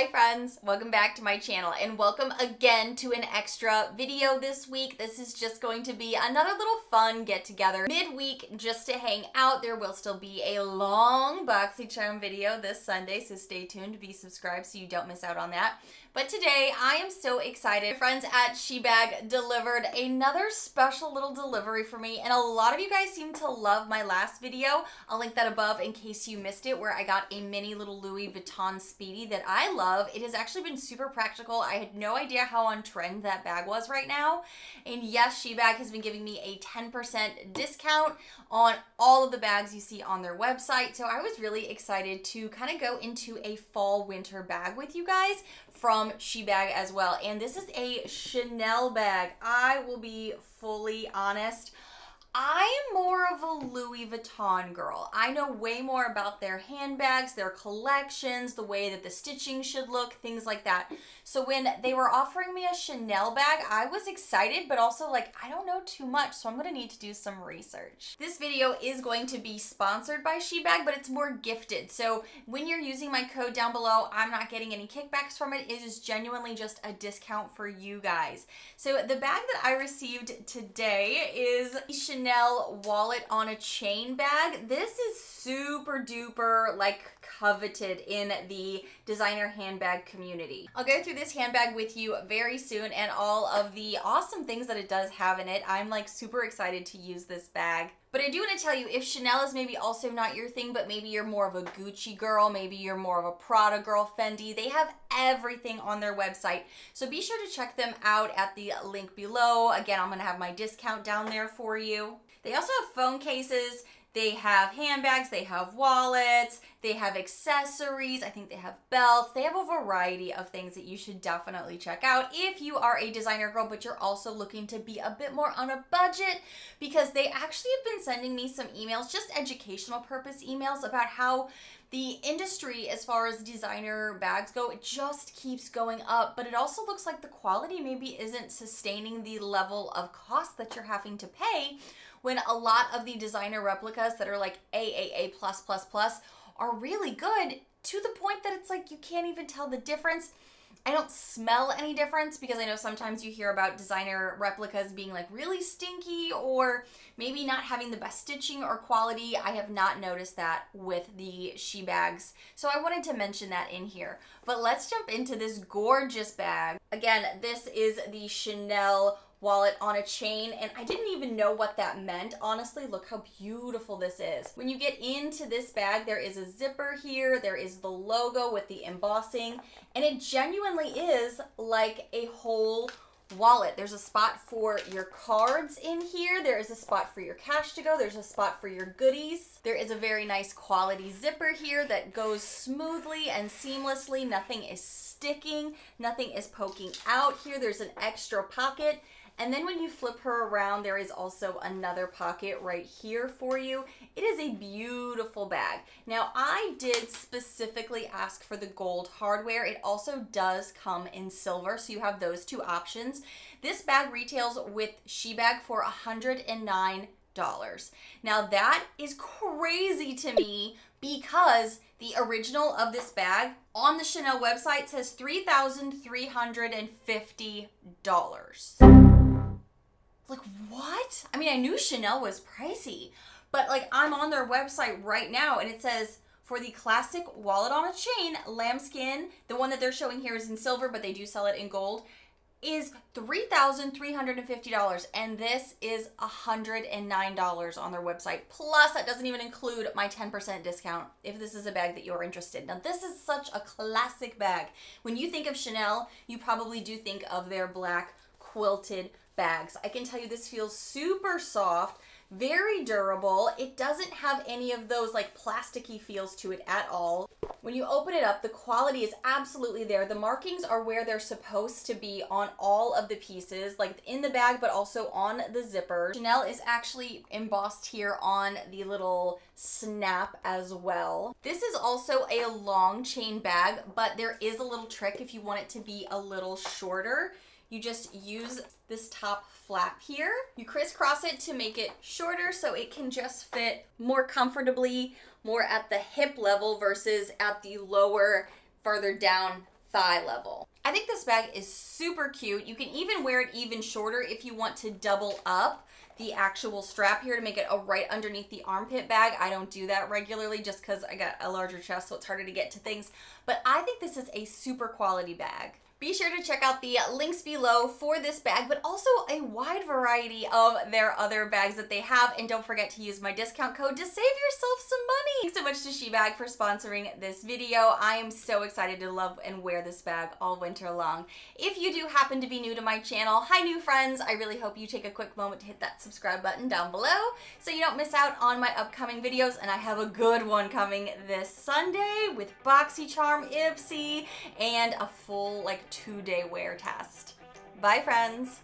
Hi friends, welcome back to my channel and welcome again to an extra video this week. This is just going to be another little fun get together midweek just to hang out. There will still be a long BoxyCharm video this Sunday, so stay tuned to be subscribed so you don't miss out on that. But today I am so excited. My friends at Shebag delivered another special little delivery for me, and a lot of you guys seem to love my last video. I'll link that above in case you missed it, where I got a mini little Louis Vuitton Speedy that I love. It has actually been super practical. I had no idea how on trend that bag was right now. And yes, Shebag has been giving me a 10% discount on all of the bags you see on their website. So I was really excited to kind of go into a fall winter bag with you guys from Shebag as well. And this is a Chanel bag. I will be fully honest, I am more of a Louis Vuitton girl. I know way more about their handbags, their collections, the way that the stitching should look, things like that. So when they were offering me a Chanel bag, I was excited, but also like, I don't know too much, so I'm gonna need to do some research. This video is going to be sponsored by Shebag, but it's more gifted. So when you're using my code down below, I'm not getting any kickbacks from it. It is genuinely just a discount for you guys. So the bag that I received today is Chanel wallet on a chain bag. This is super duper like coveted in the designer handbag community. I'll go through this handbag with you very soon and all of the awesome things that it does have in it. I'm like super excited to use this bag. But I do want to tell you, if Chanel is maybe also not your thing, but maybe you're more of a Gucci girl, maybe you're more of a Prada girl, Fendi, they have everything on their website. So be sure to check them out at the link below. Again, I'm going to have my discount down there for you. They also have phone cases. They have handbags, they have wallets, they have accessories, I think they have belts. They have a variety of things that you should definitely check out if you are a designer girl, but you're also looking to be a bit more on a budget, because they actually have been sending me some emails, just educational purpose emails, about how the industry as far as designer bags go, it just keeps going up, but it also looks like the quality maybe isn't sustaining the level of cost that you're having to pay, when a lot of the designer replicas that are like AAA+++ are really good, to the point that it's like you can't even tell the difference. I don't smell any difference, because I know sometimes you hear about designer replicas being like really stinky or maybe not having the best stitching or quality. I have not noticed that with the Shebags, so I wanted to mention that in here. But let's jump into this gorgeous bag. Again, this is the Chanel wallet on a chain, and I didn't even know what that meant. Honestly, look how beautiful this is. When you get into this bag, there is a zipper here, there is the logo with the embossing, and it genuinely is like a whole wallet. There's a spot for your cards in here, there is a spot for your cash to go, there's a spot for your goodies. There is a very nice quality zipper here that goes smoothly and seamlessly. Nothing is sticking, nothing is poking out here. There's an extra pocket. And then when you flip her around, there is also another pocket right here for you. It is a beautiful bag. Now, I did specifically ask for the gold hardware. It also does come in silver, so you have those two options. This bag retails with Shebag for $109. Now, that is crazy to me, because the original of this bag on the Chanel website says $3,350. Like, what? I mean, I knew Chanel was pricey, but like, I'm on their website right now and it says, for the classic wallet on a chain, lambskin, the one that they're showing here is in silver, but they do sell it in gold, is $3,350, and this is $109 on their website. Plus, that doesn't even include my 10% discount if this is a bag that you're interested in. Now, this is such a classic bag. When you think of Chanel, you probably do think of their black quilted bags. I can tell you this feels super soft, very durable. It doesn't have any of those like plasticky feels to it at all. When you open it up, the quality is absolutely there. The markings are where they're supposed to be on all of the pieces, like in the bag, but also on the zipper. Chanel is actually embossed here on the little snap as well. This is also a long chain bag, but there is a little trick if you want it to be a little shorter. You just use this top flap here. You crisscross it to make it shorter so it can just fit more comfortably, more at the hip level versus at the lower, farther down thigh level. I think this bag is super cute. You can even wear it even shorter if you want to double up the actual strap here to make it right underneath the armpit bag. I don't do that regularly just because I got a larger chest, so it's harder to get to things. But I think this is a super quality bag. Be sure to check out the links below for this bag, but also a wide variety of their other bags that they have. And don't forget to use my discount code to save yourself some money. Thanks so much to Shebag for sponsoring this video. I am so excited to love and wear this bag all winter long. If you do happen to be new to my channel, hi new friends. I really hope you take a quick moment to hit that subscribe button down below so you don't miss out on my upcoming videos. And I have a good one coming this Sunday with BoxyCharm, Ipsy, and a full 2-day wear test. Bye friends.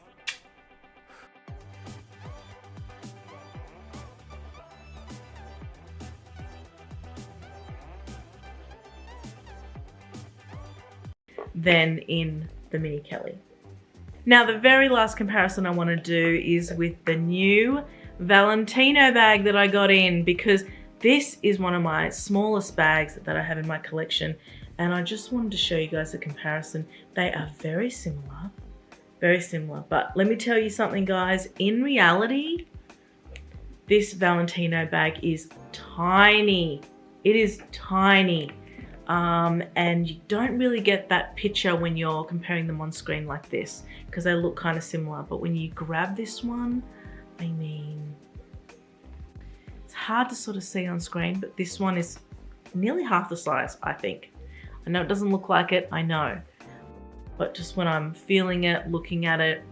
Than in the Mini Kelly. Now the very last comparison I want to do is with the new Valentino bag that I got in, because this is one of my smallest bags that I have in my collection, and I just wanted to show you guys a comparison. They are very similar, but let me tell you something guys, in reality this Valentino bag is tiny. It is tiny. And you don't really get that picture when you're comparing them on screen like this, because they look kind of similar. But when you grab this one, I mean, it's hard to sort of see on screen, but this one is nearly half the size, I think. I know it doesn't look like it, I know. But just when I'm feeling it, looking at it,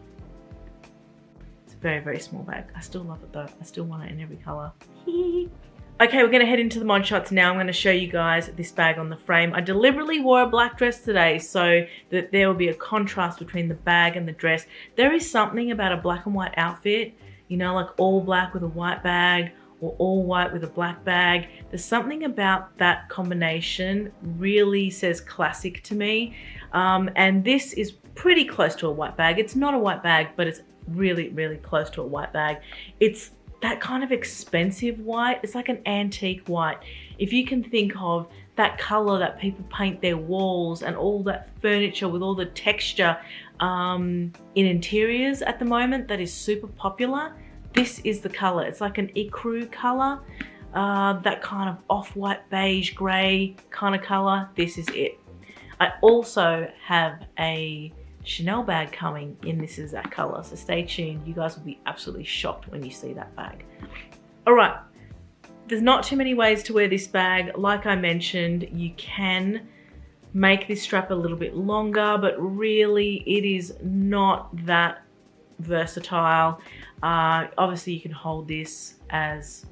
it's a very, very small bag. I still love it though. I still want it in every color. Okay, we're gonna head into the mod shots now. I'm gonna show you guys this bag on the frame. I deliberately wore a black dress today so that there will be a contrast between the bag and the dress. There is something about a black and white outfit, you know, like all black with a white bag or all white with a black bag. There's something about that combination really says classic to me. And this is pretty close to a white bag. It's not a white bag, but it's really, really close to a white bag. It's that kind of expensive white. It's like an antique white. If you can think of that color that people paint their walls and all that furniture with all the texture in interiors at the moment that is super popular, this is the color. It's like an ecru color, that kind of off-white beige gray kind of color. This is it. I also have a Chanel bag coming in this exact color, so stay tuned. You guys will be absolutely shocked when you see that bag. All right, there's not too many ways to wear this bag. Like I mentioned, you can make this strap a little bit longer, but really it is not that versatile. Obviously you can hold this as,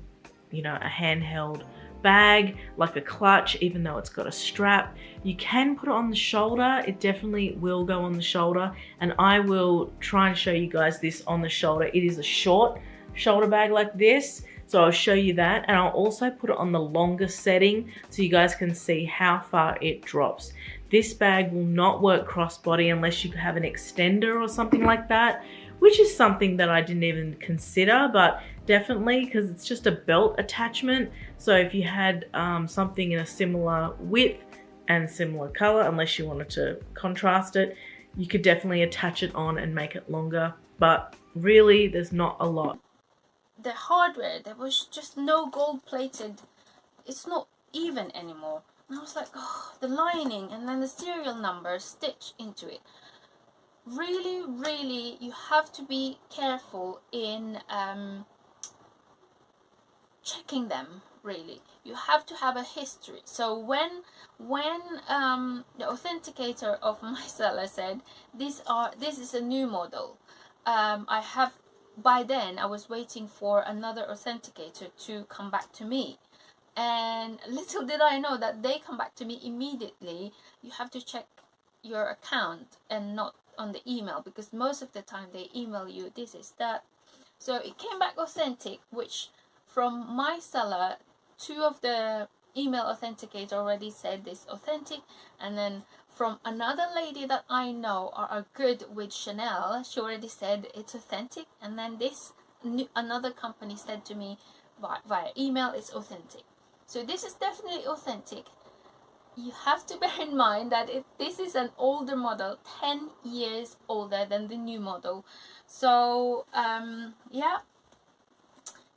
you know, a handheld bag, like a clutch, even though it's got a strap. You can put it on the shoulder. It definitely will go on the shoulder, and I will try and show you guys this on the shoulder. It is a short shoulder bag like this, so I'll show you that, and I'll also put it on the longer setting so you guys can see how far it drops. This bag will not work crossbody unless you have an extender or something like that, which is something that I didn't even consider, but definitely, because it's just a belt attachment. So if you had something in a similar width and similar color, unless you wanted to contrast it, you could definitely attach it on and make it longer, but really there's not a lot. The hardware, there was just no gold plated. It's not even anymore. And I was like, oh, the lining and then the serial number stitched into it. Really, really, you have to be careful in checking them. Really, you have to have a history. So when the authenticator of my seller said this is a new model, by then I was waiting for another authenticator to come back to me, and little did I know that they come back to me immediately. You have to check your account and not on the email, because most of the time they email you this is that. So it came back authentic, which from my seller, 2 of the email authenticator already said this authentic, and then from another lady that I know are good with Chanel, she already said it's authentic, and then another company said to me via email it's authentic. So this is definitely authentic. you have to bear in mind that this is an older model, 10 years older than the new model. So yeah,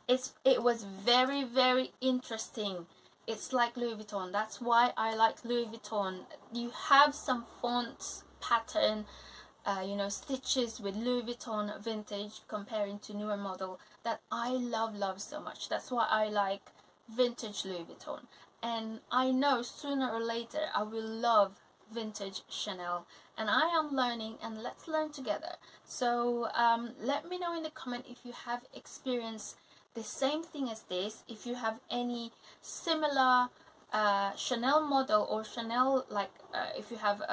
it was very, very interesting. It's like Louis Vuitton. That's why I like Louis Vuitton. You have some fonts, pattern, you know, stitches with Louis Vuitton vintage comparing to newer model that I love so much. That's why I like vintage Louis Vuitton. And I know sooner or later I will love vintage Chanel, and I am learning, and let's learn together. So let me know in the comment if you have experienced the same thing as this, if you have any similar Chanel model or Chanel, like if you have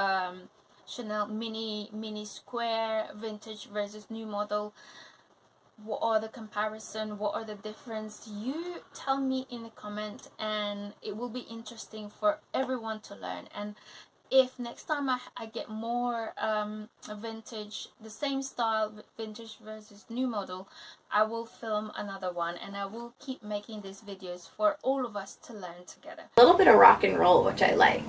Chanel mini square vintage versus new model, what are the comparison, what are the difference? You tell me in the comment, and it will be interesting for everyone to learn. And if next time I get more vintage, the same style, vintage versus new model, I will film another one, and I will keep making these videos for all of us to learn together. A little bit of rock and roll, which I like.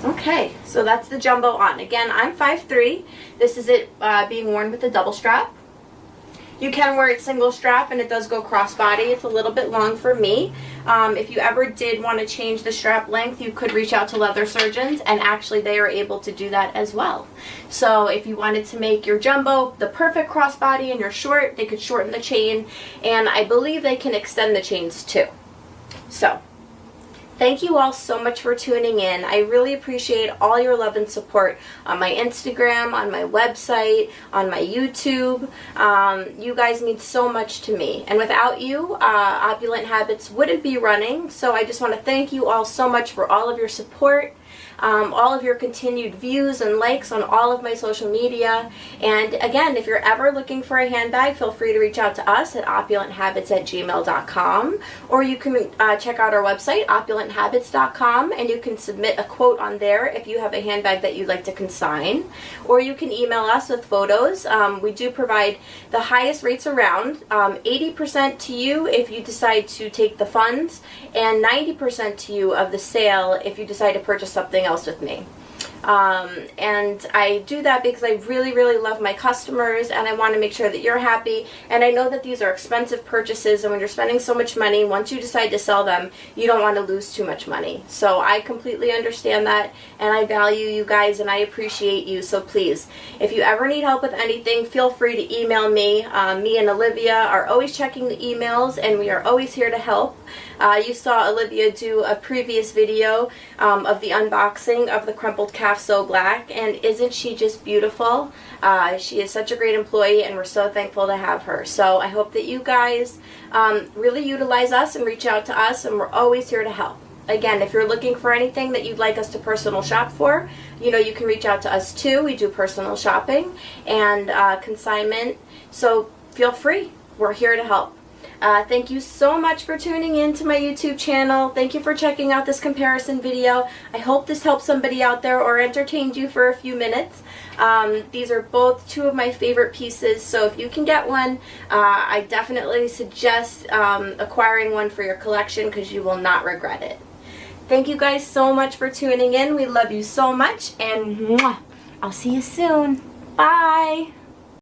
Okay, so that's the jumbo on. Again, I'm 5'3". This is it being worn with a double strap. You can wear it single strap, and it does go crossbody. It's a little bit long for me. If you ever did want to change the strap length, you could reach out to leather surgeons, and actually they are able to do that as well. So if you wanted to make your jumbo the perfect crossbody and your short, they could shorten the chain, and I believe they can extend the chains too. So thank you all so much for tuning in. I really appreciate all your love and support on my Instagram, on my website, on my YouTube. You guys mean so much to me. And without you, Opulent Habits wouldn't be running. So I just want to thank you all so much for all of your support. All of your continued views and likes on all of my social media. And again, if you're ever looking for a handbag, feel free to reach out to us at opulenthabits@gmail.com, or you can check out our website, opulenthabits.com, and you can submit a quote on there if you have a handbag that you'd like to consign, or you can email us with photos. We do provide the highest rates around, 80% to you if you decide to take the funds, and 90% to you of the sale if you decide to purchase something else with me. And I do that because I really love my customers, and I want to make sure that you're happy. And I know that these are expensive purchases, and when you're spending so much money, once you decide to sell them, you don't want to lose too much money. So I completely understand that, and I value you guys, and I appreciate you. So please, if you ever need help with anything, feel free to email me. Me and Olivia are always checking the emails, and we are always here to help. You saw Olivia do a previous video of the unboxing of the crumpled calf so black, and isn't she just beautiful? She is such a great employee, and we're so thankful to have her. So I hope that you guys really utilize us and reach out to us, and we're always here to help. Again, if you're looking for anything that you'd like us to personal shop for, you know, you can reach out to us too. We do personal shopping and consignment, so feel free. We're here to help. Thank you so much for tuning in to my YouTube channel. Thank you for checking out this comparison video. I hope this helped somebody out there or entertained you for a few minutes. These are both two of my favorite pieces, so if you can get one, I definitely suggest acquiring one for your collection because you will not regret it. Thank you guys so much for tuning in. We love you so much, and mwah, I'll see you soon. Bye!